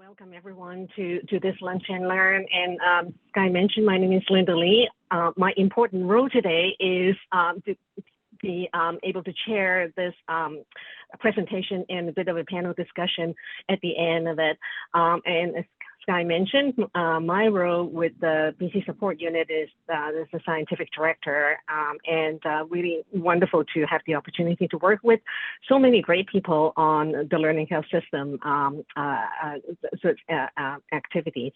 Welcome everyone to this Lunch and Learn. And Sky mentioned, my name is Linda Lee. My important role today is to be able to chair this presentation and a bit of a panel discussion at the end of it. And as Sky mentioned, my role with the BC Support Unit is as the scientific director, and really wonderful to have the opportunity to work with so many great people on the learning health system activities.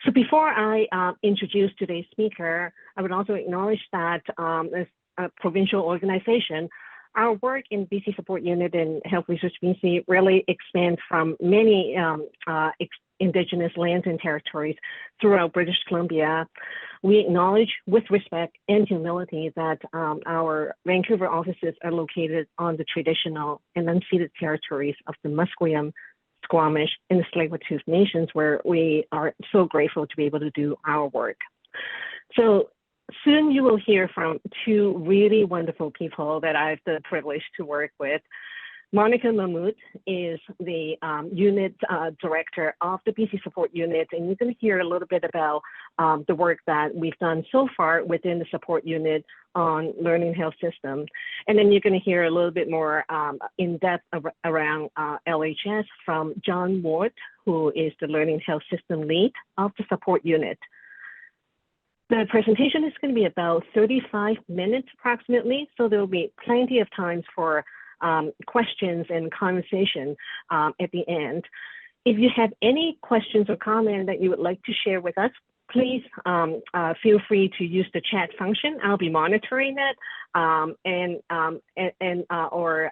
So before I introduce today's speaker, I would also acknowledge that as a provincial organization, our work in BC Support Unit and Health Research BC really expands from many Indigenous lands and territories throughout British Columbia. We acknowledge with respect and humility that our Vancouver offices are located on the traditional and unceded territories of the Musqueam, Squamish, and the Tsleil-Waututh Nations, where we are so grateful to be able to do our work. So soon you will hear from two really wonderful people that I have the privilege to work with. Monica Mamut is the unit director of the BC Support Unit, and you're going to hear a little bit about the work that we've done so far within the support unit on learning health system. And then you're going to hear a little bit more in depth around LHS from John Ward, who is the learning health system lead of the support unit. The presentation is going to be about 35 minutes approximately, so there will be plenty of time for questions and conversation at the end. If you have any questions or comments that you would like to share with us, please feel free to use the chat function. I'll be monitoring it, or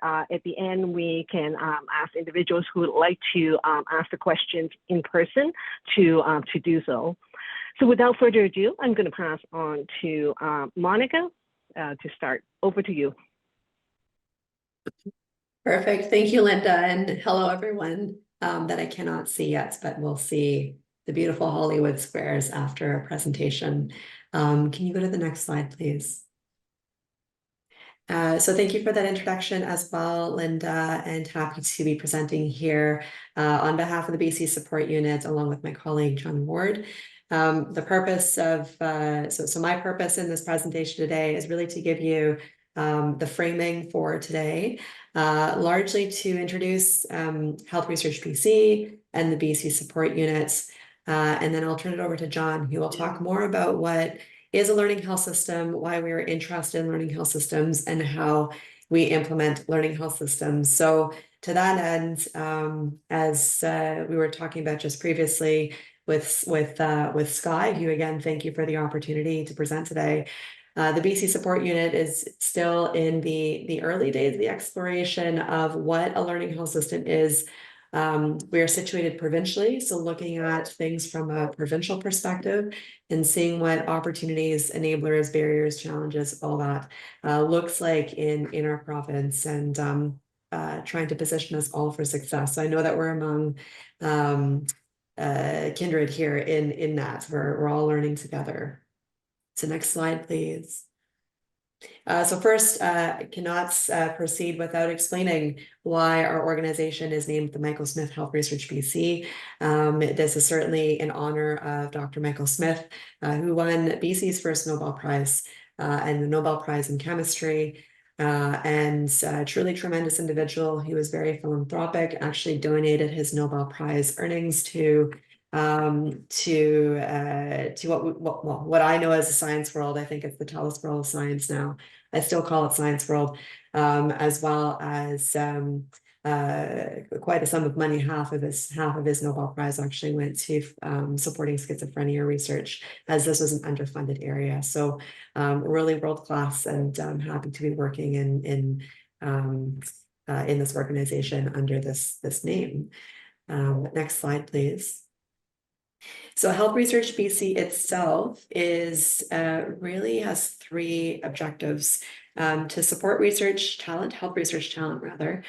at the end we can ask individuals who would like to ask the questions in person to do so. So without further ado, I'm going to pass on to Monica to start. Over to you. Perfect. Thank you, Linda. And hello, everyone that I cannot see yet, but we'll see the beautiful Hollywood squares after our presentation. Can you go to the next slide, please? So thank you for that introduction as well, Linda, and happy to be presenting here on behalf of the BC Support Unit, along with my colleague, John Ward. The purpose of, so my purpose in this presentation today is really to give you the framing for today, largely to introduce Health Research BC and the BC Support Units. And then I'll turn it over to John, who will talk more about what is a learning health system, why we are interested in learning health systems, and how we implement learning health systems. So to that end, as we were talking about just previously with Sky, who again, thank you for the opportunity to present today. The BC Support Unit is still in the early days of the exploration of what a learning health system is. We are situated provincially, so looking at things from a provincial perspective and seeing what opportunities, enablers, barriers, challenges, all that looks like in our province, and trying to position us all for success. So I know that we're among kindred here in that we're all learning together. So next slide, please. So first, I cannot proceed without explaining why our organization is named the Michael Smith Health Research BC. This is certainly in honor of Dr. Michael Smith, who won BC's first Nobel Prize and the Nobel Prize in Chemistry. And truly tremendous individual. He was very philanthropic, actually donated his Nobel Prize earnings to what I know as the science world. I think it's the tallest world of science now. I still call it science world, as well as quite a sum of money. Half of his Nobel Prize actually went to supporting schizophrenia research, as this was an underfunded area. So really world class, and I'm happy to be working in this organization under this name. Next slide, please. So Health Research BC itself is really has three objectives: to support research talent, health research talent rather,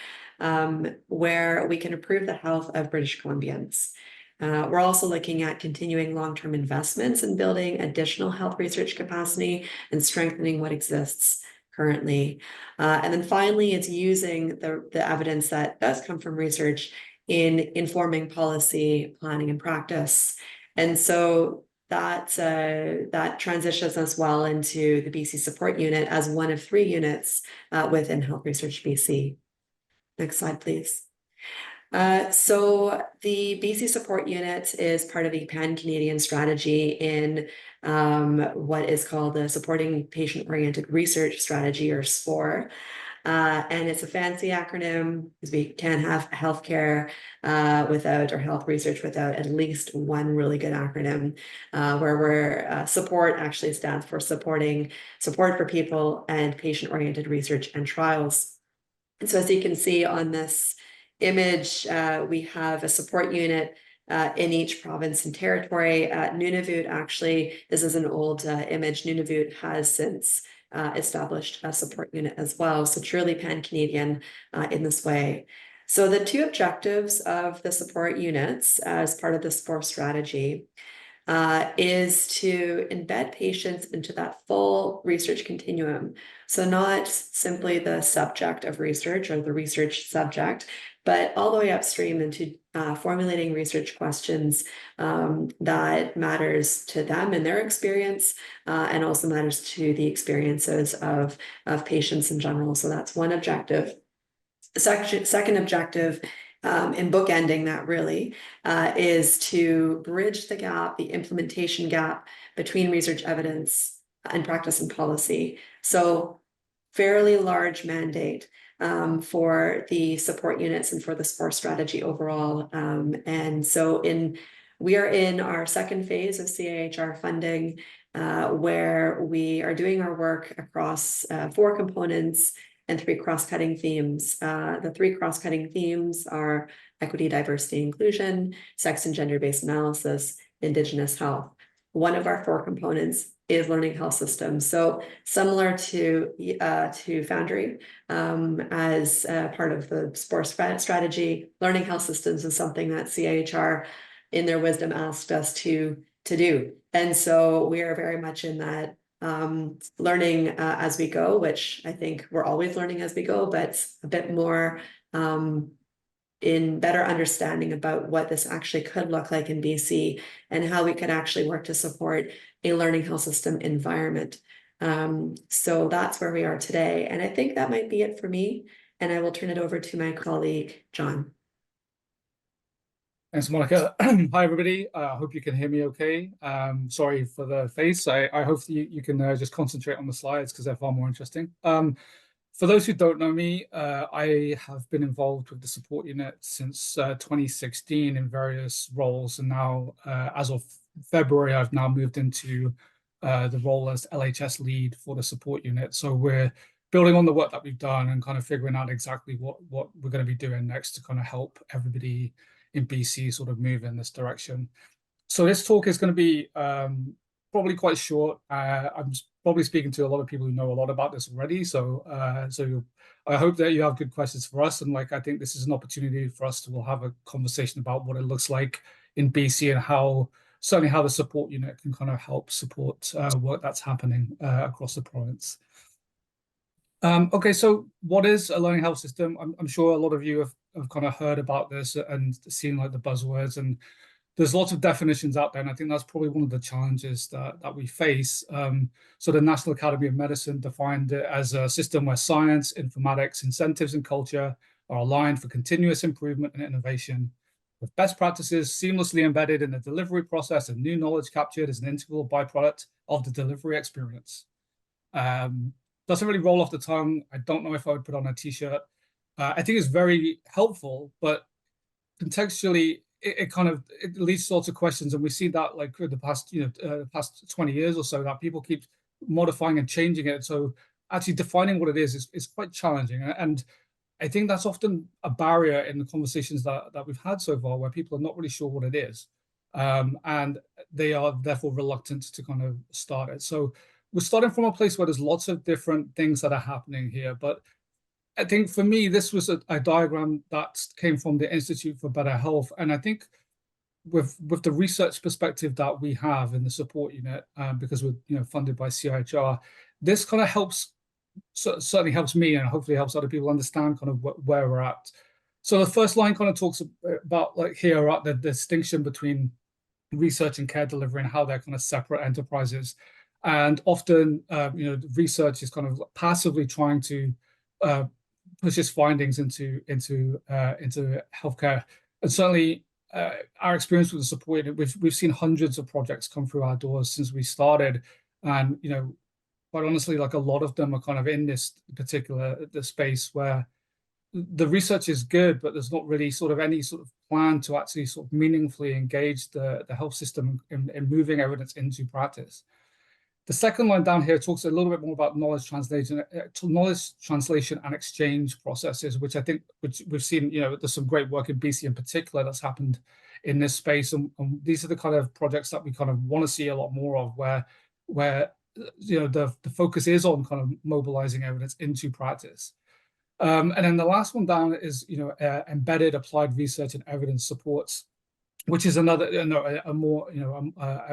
where we can improve the health of British Columbians. We're also looking at continuing long-term investments in building additional health research capacity and strengthening what exists currently. And then finally, it's using the evidence that does come from research in informing policy, planning, and practice. And so that transitions us well into the BC Support Unit as one of 3 units within Health Research BC. Next slide, please. So the BC Support Unit is part of a pan-Canadian strategy in what is called the Supporting Patient-Oriented Research Strategy, or SPOR. And it's a fancy acronym because we can't have healthcare without, or health research without, at least one really good acronym where support actually stands for support for people and patient-oriented research and trials. And so as you can see on this image, we have a support unit in each province and territory. Nunavut, actually, this is an old image. Nunavut has since established a support unit as well. So truly pan-Canadian in this way. So the 2 objectives of the support units as part of the SPOR strategy is to embed patients into that full research continuum. So not simply the subject of research or the research subject, but all the way upstream into formulating research questions that matters to them and their experience, and also matters to the experiences of patients in general. So that's one objective. The second objective, in bookending that really, is to bridge the gap, the implementation gap between research evidence and practice and policy. So fairly large mandate for the support units and for the SPOR strategy overall. And so we are in our second phase of CIHR funding, where we are doing our work across 4 components and 3 cross-cutting themes. The 3 cross-cutting themes are equity, diversity, inclusion, sex and gender-based analysis, Indigenous health. One of our 4 components is learning health systems. So similar to Foundry, as part of the SPOR strategy, learning health systems is something that CIHR, in their wisdom, asked us to do. And so we are very much in that learning as we go, which I think we're always learning as we go, but a bit more in better understanding about what this actually could look like in BC and how we could actually work to support a learning health system environment. So that's where we are today. And I think that might be it for me. And I will turn it over to my colleague, John. Thanks, Monica. Hi, everybody. I hope you can hear me okay. Sorry for the face. I hope you can just concentrate on the slides because they're far more interesting. For those who don't know me, I have been involved with the support unit since 2016 in various roles. And now, as of February, I've now moved into the role as LHS lead for the support unit. So we're building on the work that we've done and kind of figuring out exactly what we're going to be doing next to kind of help everybody in BC sort of move in this direction. So this talk is going to be probably quite short. I'm probably speaking to a lot of people who know a lot about this already. So I hope that you have good questions for us. And I think this is an opportunity for us to have a conversation about what it looks like in BC and certainly how the support unit can kind of help support work that's happening across the province. Okay, so what is a learning health system? I'm sure a lot of you have kind of heard about this and seen the buzzwords, and there's lots of definitions out there, and I think that's probably one of the challenges that we face. So the National Academy of Medicine defined it as a system where science, informatics, incentives, and culture are aligned for continuous improvement and innovation, with best practices seamlessly embedded in the delivery process and new knowledge captured as an integral byproduct of the delivery experience. Doesn't really roll off the tongue. I don't know if I would put on a t-shirt. I think it's very helpful, but contextually, it leads to lots of questions, and we see that for the past past 20 years or so, that people keep modifying and changing it. So actually defining what it is quite challenging, and I think that's often a barrier in the conversations that we've had so far, where people are not really sure what it is, and they are therefore reluctant to kind of start it. So we're starting from a place where there's lots of different things that are happening here. But I think for me, this was a diagram that came from the Institute for Better Health. And I think with the research perspective that we have in the support unit, because we're funded by CIHR, this kind of certainly helps me and hopefully helps other people understand kind of where we're at. So the first line kind of talks about like here the distinction between research and care delivery and how they're kind of separate enterprises. And often, research is kind of passively trying to push its findings into healthcare. And certainly, our experience with the support, we've seen hundreds of projects come through our doors since we started, and quite honestly, like a lot of them are kind of in this particular space where the research is good, but there's not really sort of any sort of plan to actually sort of meaningfully engage the health system in moving evidence into practice. The second line down here talks a little bit more about knowledge translation and exchange processes, which we've seen, there's some great work in BC in particular that's happened in this space. And these are the kind of projects that we kind of want to see a lot more of, where the focus is on kind of mobilizing evidence into practice. And then the last one down is, embedded applied research and evidence supports, which is another, a more,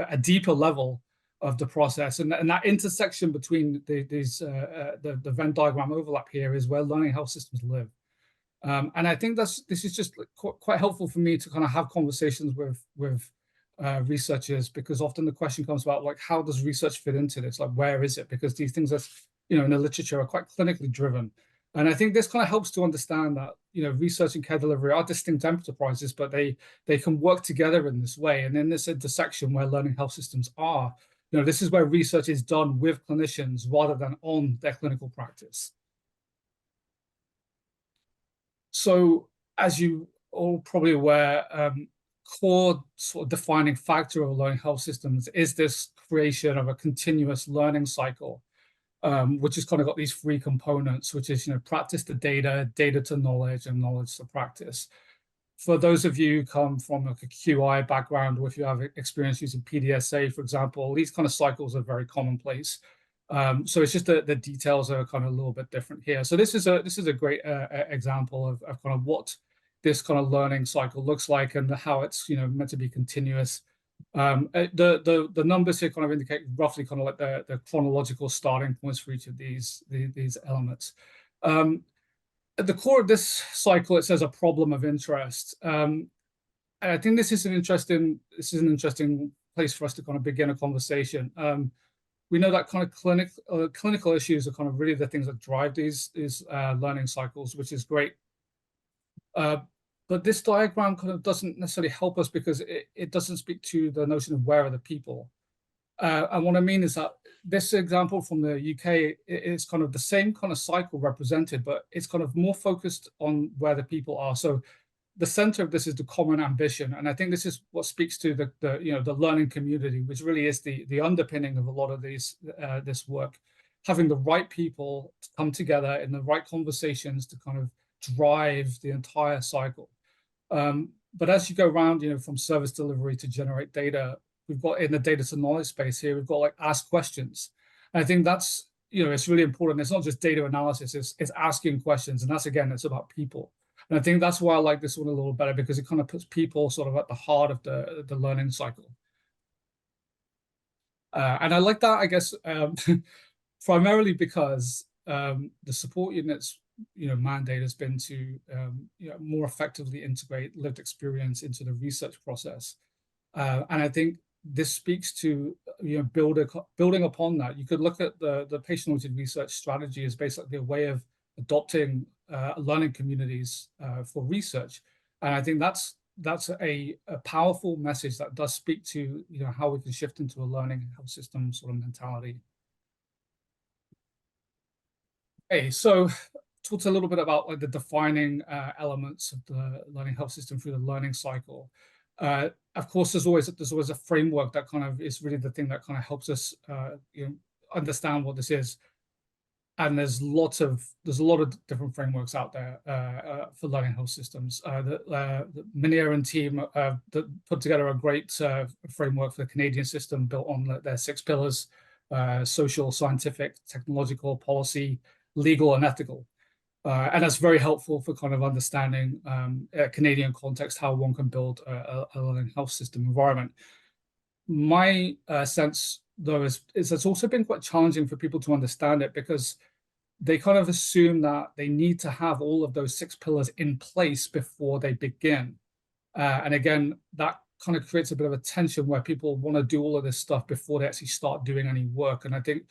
a deeper level of the process. And that intersection between the Venn diagram overlap here is where learning health systems live. And I think this is just quite helpful for me to kind of have conversations with researchers, because often the question comes about, like, how does research fit into this? Like, where is it? Because these things are, in the literature are quite clinically driven. And I think this kind of helps to understand that, research and care delivery are distinct enterprises, but they can work together in this way. And in this intersection where learning health systems are, this is where research is done with clinicians rather than on their clinical practice. So as you all probably aware, core sort of defining factor of learning health systems is this creation of a continuous learning cycle, which has kind of got these three components, which is, practice to data, data to knowledge, and knowledge to practice. For those of you who come from like a QI background, or if you have experience using PDSA, for example, these kind of cycles are very commonplace. So it's just the details are kind of a little bit different here. So this is a great example of kind of what this kind of learning cycle looks like and how it's meant to be continuous. The numbers here kind of indicate roughly kind of like the chronological starting points for each of these elements. At the core of this cycle, it says a problem of interest. And I think this is an interesting place for us to kind of begin a conversation. We know that kind of clinical issues are kind of really the things that drive these learning cycles, which is great. But this diagram kind of doesn't necessarily help us because it doesn't speak to the notion of where are the people. And what I mean is that this example from the UK is kind of the same kind of cycle represented, but it's kind of more focused on where the people are. So the center of this is the common ambition. And I think this is what speaks to the learning community, which really is the underpinning of a lot of this work. Having the right people to come together in the right conversations to kind of drive the entire cycle. But as you go around, from service delivery to generate data, we've got in the data to knowledge space here, we've got like ask questions. And I think that's, it's really important. It's not just data analysis, it's asking questions. And that's, again, it's about people. And I think that's why I like this one a little better, because it kind of puts people sort of at the heart of the learning cycle. And I like that, I guess, primarily because the support unit's mandate has been to more effectively integrate lived experience into the research process. And I think this speaks to building upon that. You could look at the patient-oriented research strategy as basically a way of adopting learning communities for research, and I think that's a powerful message that does speak to how we can shift into a learning health system sort of mentality. Okay, so talked a little bit about like the defining elements of the learning health system through the learning cycle. Of course, there's always a framework that kind of is really the thing that kind of helps us understand what this is. And there's a lot of different frameworks out there for learning health systems. The Minier and team that put together a great framework for the Canadian system built on their 6 pillars: social, scientific, technological, policy, legal, and ethical. And that's very helpful for kind of understanding a Canadian context, how one can build a learning health system environment. My sense, though, is it's also been quite challenging for people to understand it, because they kind of assume that they need to have all of those 6 pillars in place before they begin. And again, that kind of creates a bit of a tension where people want to do all of this stuff before they actually start doing any work. And I think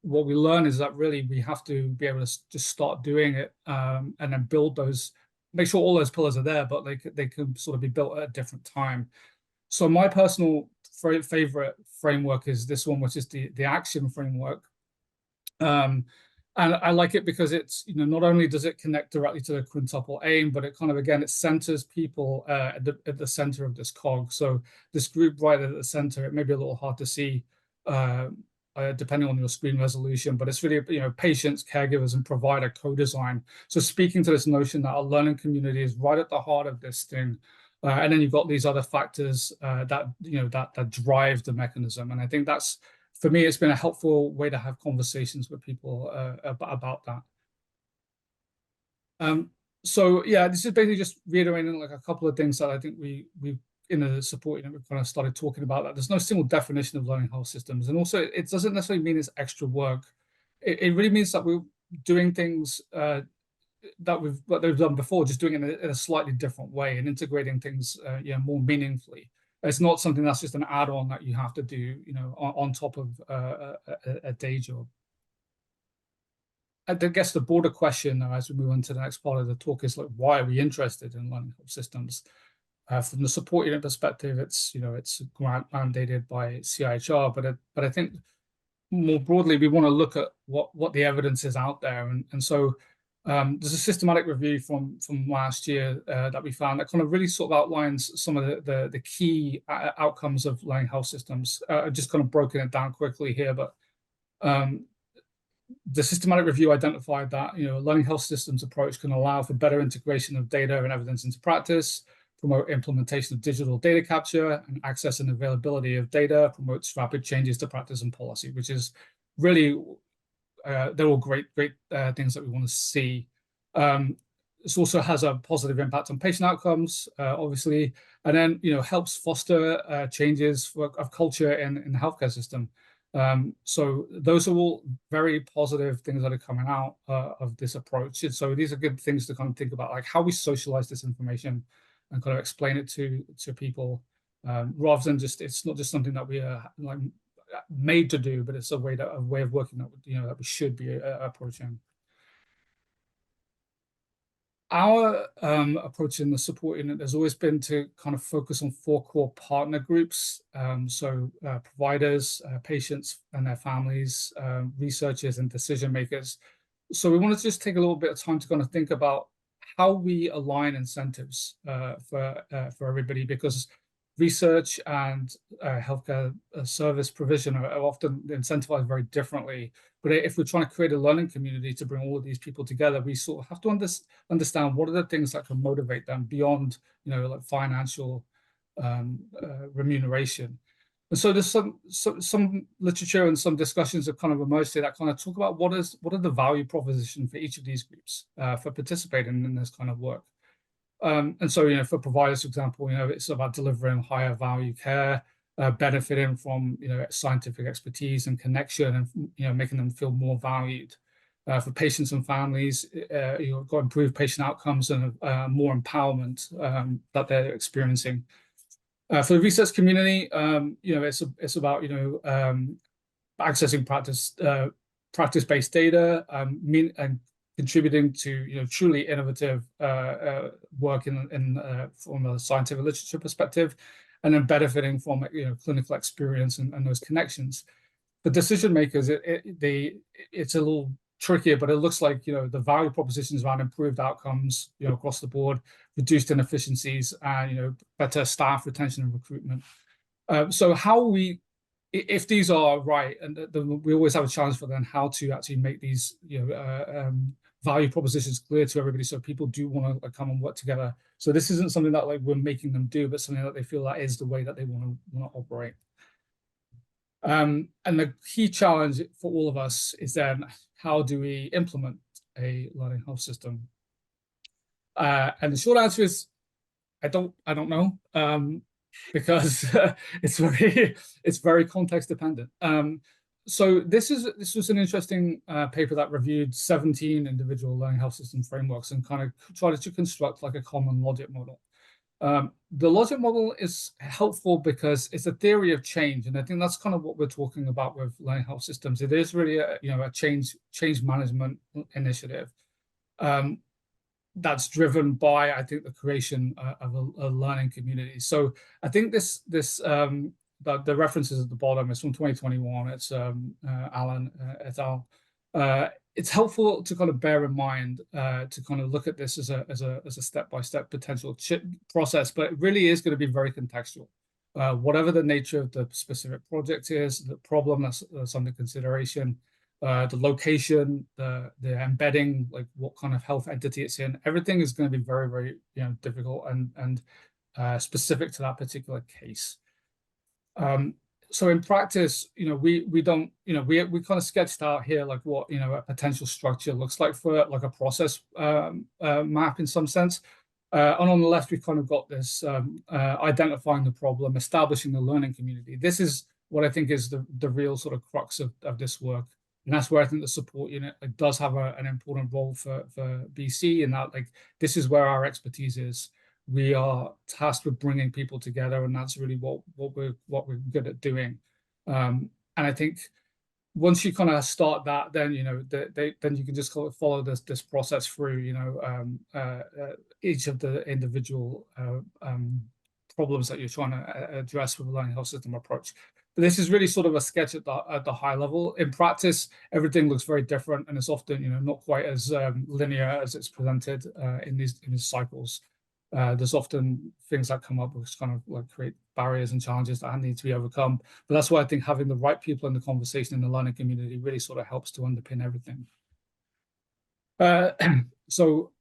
what we learn is that really we have to be able to just start doing it, and then build those, make sure all those pillars are there, but they can sort of be built at a different time. So my personal favorite framework is this one, which is the action framework. And I like it because it's, not only does it connect directly to the quintuple aim, but it kind of, again, it centers people at the center of this cog. So this group right at the center, it may be a little hard to see depending on your screen resolution, but it's really, patients, caregivers, and provider co-design. So speaking to this notion that our learning community is right at the heart of this thing. And then you've got these other factors that drive the mechanism. And I think that's, for me, it's been a helpful way to have conversations with people about that. So yeah, this is basically just reiterating like a couple of things that I think we in the support unit, we've kind of started talking about that. There's no single definition of learning health systems. And also it doesn't necessarily mean it's extra work. It really means that we're doing things that we've done before, just doing it in a slightly different way and integrating things more meaningfully. It's not something that's just an add-on that you have to do, on top of a day job. I guess the broader question, as we move on to the next part of the talk, is like, why are we interested in learning health systems? From the support unit perspective, it's it's grant mandated by CIHR, but I think more broadly we want to look at what the evidence is out there, and so there's a systematic review from last year that we found that kind of really sort of outlines some of the key outcomes of learning health systems. I've just kind of broken it down quickly here, but the systematic review identified that learning health systems approach can allow for better integration of data and evidence into practice, promote implementation of digital data capture, and access and availability of data, promotes rapid changes to practice and policy, which is really they're all great things that we want to see. This also has a positive impact on patient outcomes, obviously, and then helps foster changes of culture in the healthcare system. So those are all very positive things that are coming out of this approach. And so these are good things to kind of think about, like how we socialize this information and kind of explain it to people, rather than just, it's not just something that we are like made to do, but it's a way of working that that we should be approaching. Our approach in the support unit has always been to kind of focus on 4 core partner groups. So providers, patients and their families, researchers and decision makers. So we wanted to just take a little bit of time to kind of think about how we align incentives for everybody, because research and healthcare service provision are often incentivized very differently. But if we're trying to create a learning community to bring all of these people together, we sort of have to understand what are the things that can motivate them beyond, like financial remuneration. And so there's some literature and some discussions have kind of emerged here that kind of talk about what are the value proposition for each of these groups for participating in this kind of work. And so, for providers, for example, it's about delivering higher value care, benefiting from, scientific expertise and connection, and, making them feel more valued. For patients and families, you've got improved patient outcomes and more empowerment that they're experiencing. For the research community, it's about, accessing practice-based data, and contributing to truly innovative work from a scientific literature perspective, and then benefiting from clinical experience and those connections. The decision makers, it's a little trickier, but it looks like the value propositions around improved outcomes across the board, reduced inefficiencies, and better staff retention and recruitment. So how if these are right, and we always have a challenge for them how to actually make these value propositions clear to everybody, so people do want to come and work together. So this isn't something that we're making them do, but something that they feel that is the way that they want to operate. And the key challenge for all of us is then, how do we implement a learning health system? And the short answer is, I don't know, because it's very context dependent. So this was an interesting paper that reviewed 17 individual learning health system frameworks and kind of tried to construct like a common logic model. The logic model is helpful because it's a theory of change, and I think that's kind of what we're talking about with learning health systems. It is really a change management initiative that's driven by, I think, the creation of a learning community. So I think the references at the bottom is from 2021. It's Alan et al. It's helpful to kind of bear in mind to kind of look at this as a step-by-step potential process, but it really is going to be very contextual. Whatever the nature of the specific project is, the problem that's under consideration, the location, the embedding, like what kind of health entity it's in, everything is going to be very, very difficult and specific to that particular case. So in practice, we don't, we kind of sketched out here like what a potential structure looks like for like a process map in some sense. And on the left, we've kind of got this identifying the problem, establishing the learning community. This is what I think is the real sort of crux of this work. And that's where I think the support unit does have an important role for BC, in that this is where our expertise is. We are tasked with bringing people together, and that's really what we're good at doing. And I think once you kind of start that, then then you can just follow this process through. Each of the individual problems that you're trying to address with a learning health system approach. But this is really sort of a sketch at the high level. In practice, everything looks very different, and it's often not quite as linear as it's presented in these cycles. There's often things that come up which kind of like create barriers and challenges that need to be overcome. But that's why I think having the right people in the conversation in the learning community really sort of helps to underpin everything. So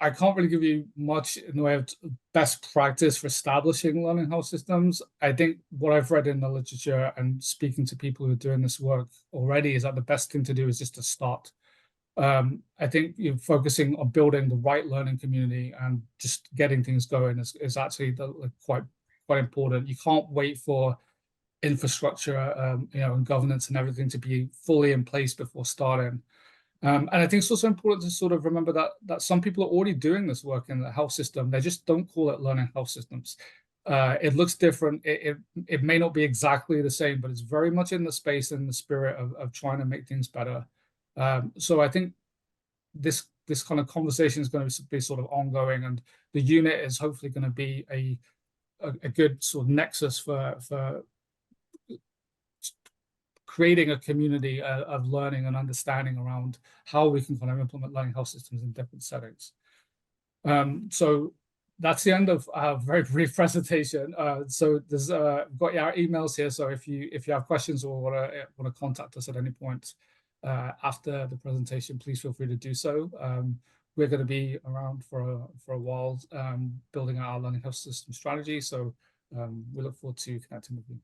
I can't really give you much in the way of best practice for establishing learning health systems. I think what I've read in the literature and speaking to people who are doing this work already is that the best thing to do is just to start. I think focusing on building the right learning community and just getting things going is actually quite important. You can't wait for infrastructure, and governance and everything to be fully in place before starting. And I think it's also important to sort of remember that some people are already doing this work in the health system. They just don't call it learning health systems. It looks different. It may not be exactly the same, but it's very much in the space and the spirit of trying to make things better. So I think this kind of conversation is going to be sort of ongoing, and the unit is hopefully going to be a good sort of nexus for creating a community of learning and understanding around how we can kind of implement learning health systems in different settings. So that's the end of our very brief presentation. So there's got our emails here. So if you have questions or want to contact us at any point after the presentation, please feel free to do so. We're going to be around for a while building our learning health system strategy. So we look forward to connecting with you.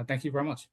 Thank you very much.